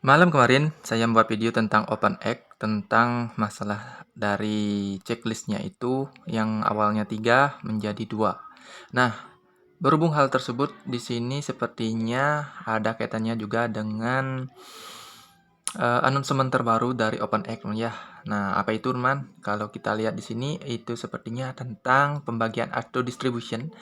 Malam kemarin saya membuat video tentang OpenEgg, tentang masalah dari checklistnya itu yang awalnya 3 menjadi 2. Nah, berhubung hal tersebut di sini sepertinya ada kaitannya juga dengan announcement terbaru dari OpenEgg ya. Nah, apa itu teman? Kalau kita lihat di sini itu sepertinya tentang pembagian auto distribution.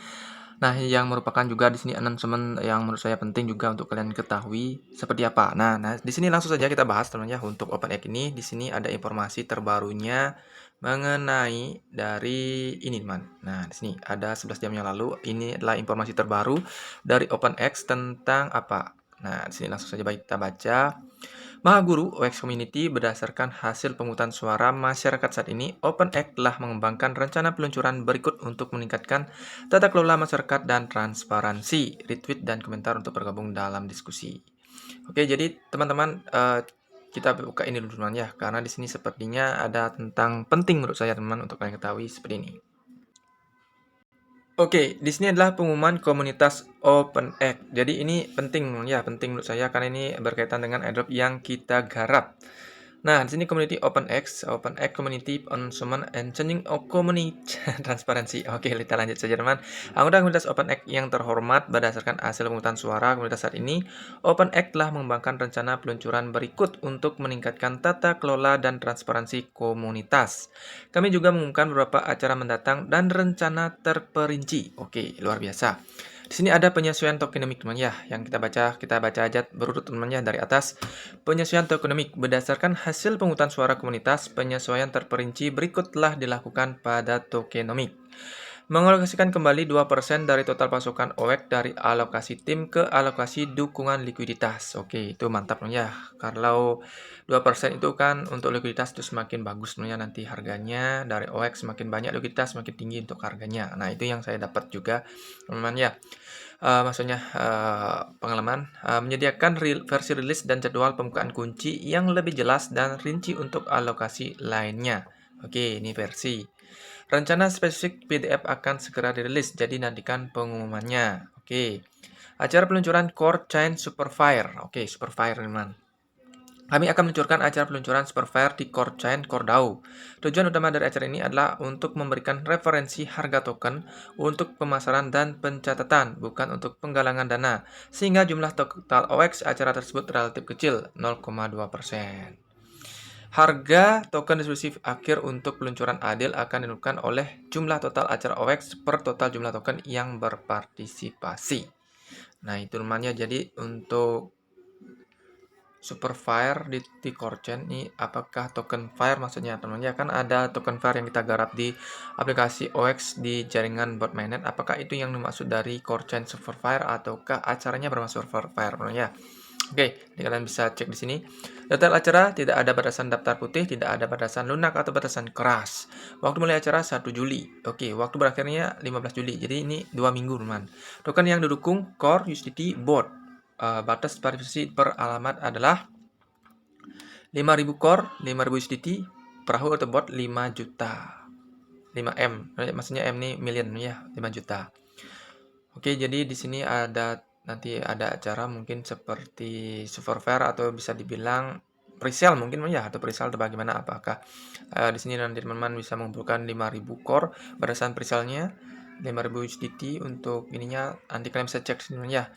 Nah, yang merupakan juga di sini announcement yang menurut saya penting juga untuk kalian ketahui seperti apa. Nah, di sini langsung saja kita bahas teman ya untuk OpenEgg ini. Di sini ada informasi terbarunya mengenai dari ini teman. Nah, di sini ada 11 jam yang lalu. Ini adalah informasi terbaru dari OpenEgg tentang apa. Nah, di sini langsung saja kita baca. Maha Guru OX Community berdasarkan hasil pemungutan suara masyarakat saat ini, OpenEgg telah mengembangkan rencana peluncuran berikut untuk meningkatkan tata kelola masyarakat dan transparansi. Retweet dan komentar untuk bergabung dalam diskusi. Oke, jadi teman-teman kita buka ini dulu teman ya, karena di sini sepertinya ada tentang penting menurut saya teman untuk kalian ketahui seperti ini. Oke, di sini adalah pengumuman komunitas OpenEgg. Jadi ini penting ya, penting menurut saya karena ini berkaitan dengan airdrop yang kita garap. Nah, di sini community OpenEgg Community Announcement and Changing of Community Transparency. Oke, kita lanjut saja teman. Anggota komunitas OpenEgg yang terhormat, berdasarkan hasil pemungutan suara komunitas saat ini, OpenEgg telah mengembangkan rencana peluncuran berikut untuk meningkatkan tata kelola dan transparansi komunitas. Kami juga mengumumkan beberapa acara mendatang dan rencana terperinci. Oke, luar biasa. Di sini ada penyesuaian tokenomik teman ya, yang kita baca aja berurut teman-teman dari atas. Penyesuaian tokenomik berdasarkan hasil pemungutan suara komunitas, penyesuaian terperinci berikut telah dilakukan pada tokenomik. Mengalokasikan kembali 2% dari total pasukan OEX dari alokasi tim ke alokasi dukungan likuiditas. Oke, itu mantap ya. Kalau 2% itu kan untuk likuiditas itu semakin bagus nanti harganya dari OEX semakin banyak likuiditas semakin tinggi untuk harganya. Nah, itu yang saya dapat juga teman-teman ya. Maksudnya pengalaman menyediakan versi rilis dan jadwal pembukaan kunci yang lebih jelas dan rinci untuk alokasi lainnya. Oke, ini versi. Rencana spesifik PDF akan segera dirilis, jadi nantikan pengumumannya. Oke. Acara peluncuran Core Chain Superfire. Oke, Superfire teman. Kami akan meluncurkan acara peluncuran Superfire di Core Chain Cordao. Tujuan utama dari acara ini adalah untuk memberikan referensi harga token untuk pemasaran dan pencatatan, bukan untuk penggalangan dana, sehingga jumlah total OX acara tersebut relatif kecil, 0,2%. Harga token distribusi akhir untuk peluncuran adil akan ditentukan oleh jumlah total acara OX per total jumlah token yang berpartisipasi. Nah, itu namanya jadi untuk Superfire di Core Chain ini apakah token Fire maksudnya teman-teman ya, kan ada token Fire yang kita garap di aplikasi OX di jaringan bot mainnet, apakah itu yang dimaksud dari Core Chain Superfire ataukah acaranya bermaksud Superfire teman-teman ya. Oke, kalian bisa cek di sini. Detail acara tidak ada batasan daftar putih, tidak ada batasan lunak atau batasan keras. Waktu mulai acara 1 Juli. Oke, waktu berakhirnya 15 Juli. Jadi ini 2 minggu, teman. Token yang didukung Core USDT Bot. Batas partisipasi per alamat adalah 5.000 Core, 5.000 USDT, perahu atau bot 5 juta. 5M. Maksudnya M ini million ya, 5 juta. Oke, jadi di sini nanti ada acara mungkin seperti Superfair atau bisa dibilang presale mungkin ya, atau presale atau bagaimana, apakah di sini nanti teman-teman bisa mengumpulkan 5.000 core berdasarkan presale-nya, 5.000 USDT untuk ininya, nanti kalian bisa cek sini ya.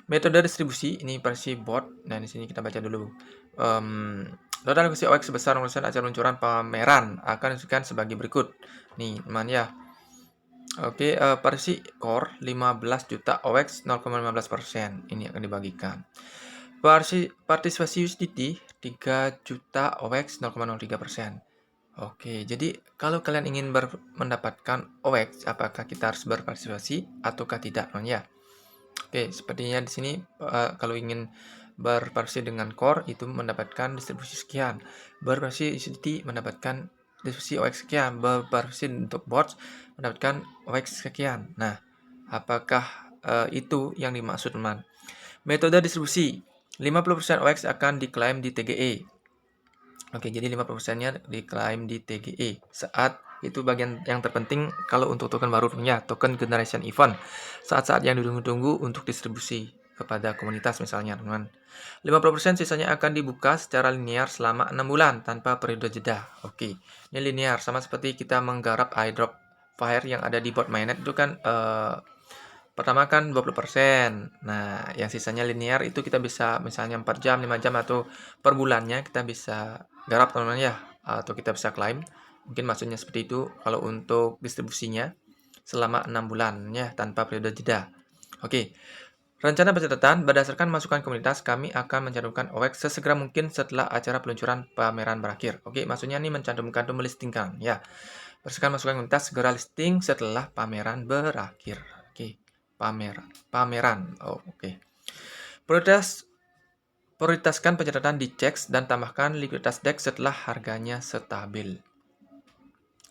Metode distribusi ini versi bot. Nah, di sini kita baca dulu. Total alokasi OX sebesar acara peluncuran pameran akan disebutkan sebagai berikut. Nih, teman ya. Oke, versi core 15 juta OX 0,15%. Ini akan dibagikan. Versi partisipasi USDT 3 juta OX 0,03%. Oke, jadi kalau kalian ingin mendapatkan OX, apakah kita harus berpartisipasi ataukah tidak, ya? Oke, sepertinya di sini kalau ingin berpartisipasi dengan core itu mendapatkan distribusi sekian. Berpartisipasi USDT mendapatkan distribusi OX sekian. Berpartisipasi untuk bots mendapatkan OX sekian. Nah, apakah itu yang dimaksud, teman? Metode distribusi 50% OX akan diklaim di TGE. Oke, jadi 50%-nya diklaim di TGE. Saat itu bagian yang terpenting kalau untuk token baru ya, token generation event. Saat-saat yang ditunggu-tunggu untuk distribusi. kepada komunitas misalnya teman-teman. 50% sisanya akan dibuka secara linear selama 6 bulan tanpa periode jeda. Oke, ini linear sama seperti kita menggarap airdrop fire yang ada di bot mainnet itu kan pertama kan 20%. Nah, yang sisanya linear itu kita bisa misalnya 4 jam, 5 jam atau per bulannya kita bisa garap teman-teman ya, atau kita bisa klaim. Mungkin maksudnya seperti itu kalau untuk distribusinya selama 6 bulan ya tanpa periode jeda. Oke. Rencana pencatatan berdasarkan masukan komunitas, kami akan mencantumkan OX sesegera mungkin setelah acara peluncuran pameran berakhir. Oke, maksudnya ini mencantumkan itu melistingkan ya. Berdasarkan masukan komunitas segera listing setelah pameran berakhir. Oke. Pameran. Oh, oke. Prioritaskan pencatatan di checks dan tambahkan likuiditas DEX setelah harganya stabil.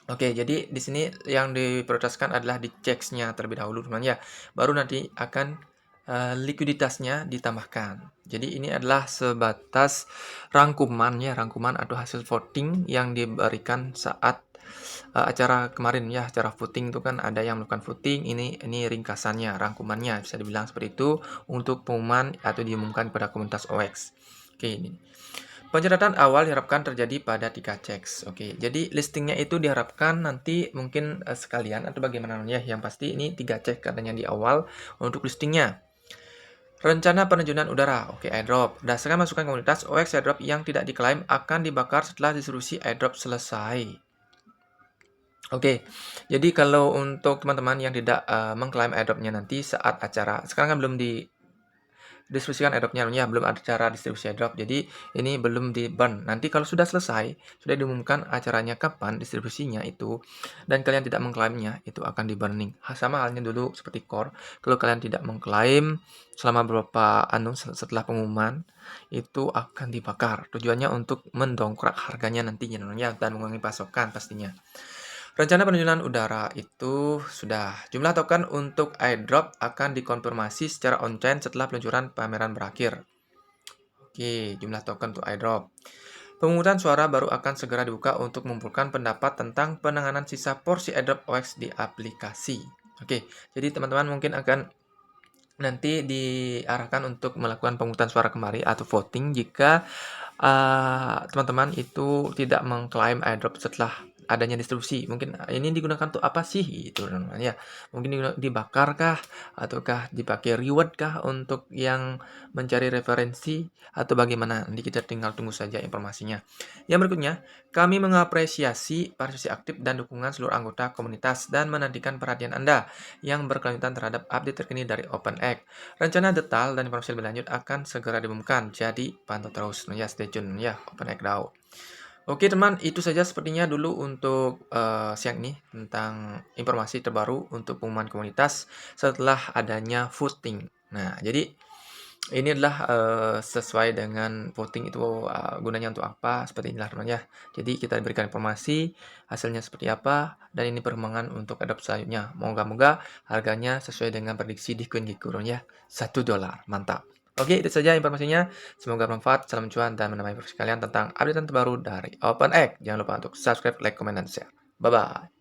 Oke, jadi di sini yang diprioritaskan adalah di checks-nya terlebih dahulu, teman ya. Baru nanti akan likuiditasnya ditambahkan. Jadi ini adalah sebatas rangkuman ya, rangkuman atau hasil voting yang diberikan saat acara kemarin ya, acara voting itu kan ada yang melakukan voting, ini ringkasannya, rangkumannya bisa dibilang seperti itu untuk pengumuman atau diumumkan kepada komunitas OX. Oke, ini. Pencatatan awal diharapkan terjadi pada 3 checks. Oke, jadi listingnya itu diharapkan nanti mungkin sekalian atau bagaimana ya. Yang pasti ini 3 cek katanya di awal untuk listingnya. Rencana penerjunan udara. Oke, airdrop. Berdasarkan masukan komunitas, OX airdrop yang tidak diklaim akan dibakar setelah distribusi airdrop selesai. Oke, jadi kalau untuk teman-teman yang tidak mengklaim airdropnya nanti saat acara, sekarang kan belum distribusikan airdropnya ya, belum ada cara distribusi airdrop, jadi ini belum di burn. Nanti kalau sudah selesai, sudah diumumkan acaranya kapan distribusinya itu, dan kalian tidak mengklaimnya, itu akan di burning. Sama halnya dulu seperti core, kalau kalian tidak mengklaim selama beberapa setelah pengumuman, itu akan dibakar. Tujuannya untuk mendongkrak harganya nantinya dan mengurangi pasokan pastinya. Rencana penerjunan udara itu sudah. Jumlah token untuk airdrop akan dikonfirmasi secara on-chain setelah peluncuran pameran berakhir. Oke, jumlah token untuk airdrop. Pemungutan suara baru akan segera dibuka untuk mengumpulkan pendapat tentang penanganan sisa porsi airdrop OX di aplikasi. Oke, jadi teman-teman mungkin akan nanti diarahkan untuk melakukan pemungutan suara kembali atau voting jika teman-teman itu tidak mengklaim airdrop setelah adanya distribusi. Mungkin ini digunakan untuk apa sih itu teman-teman ya. Mungkin dibakar kah ataukah dipakai reward kah untuk yang mencari referensi atau bagaimana. Nanti kita tinggal tunggu saja informasinya. Yang berikutnya, kami mengapresiasi partisipasi aktif dan dukungan seluruh anggota komunitas dan menantikan perhatian Anda yang berkelanjutan terhadap update terkini dari OpenX. Rencana detail dan informasi lebih lanjut akan segera diumumkan. Jadi pantau terus ya, stay tune ya OpenX DAO. Oke teman, itu saja sepertinya dulu untuk siang ini tentang informasi terbaru untuk pengumuman komunitas setelah adanya voting. Nah, jadi ini adalah sesuai dengan voting itu gunanya untuk apa, seperti inilah teman ya. Jadi kita diberikan informasi, hasilnya seperti apa, dan ini perkembangan untuk adopsi selanjutnya. Moga-moga harganya sesuai dengan prediksi di CoinGecko ya, $1. Mantap. Oke, itu saja informasinya. Semoga bermanfaat. Salam cuan dan menambah informasi kalian tentang update terbaru dari OpenX. Jangan lupa untuk subscribe, like, comment, dan share. Bye-bye.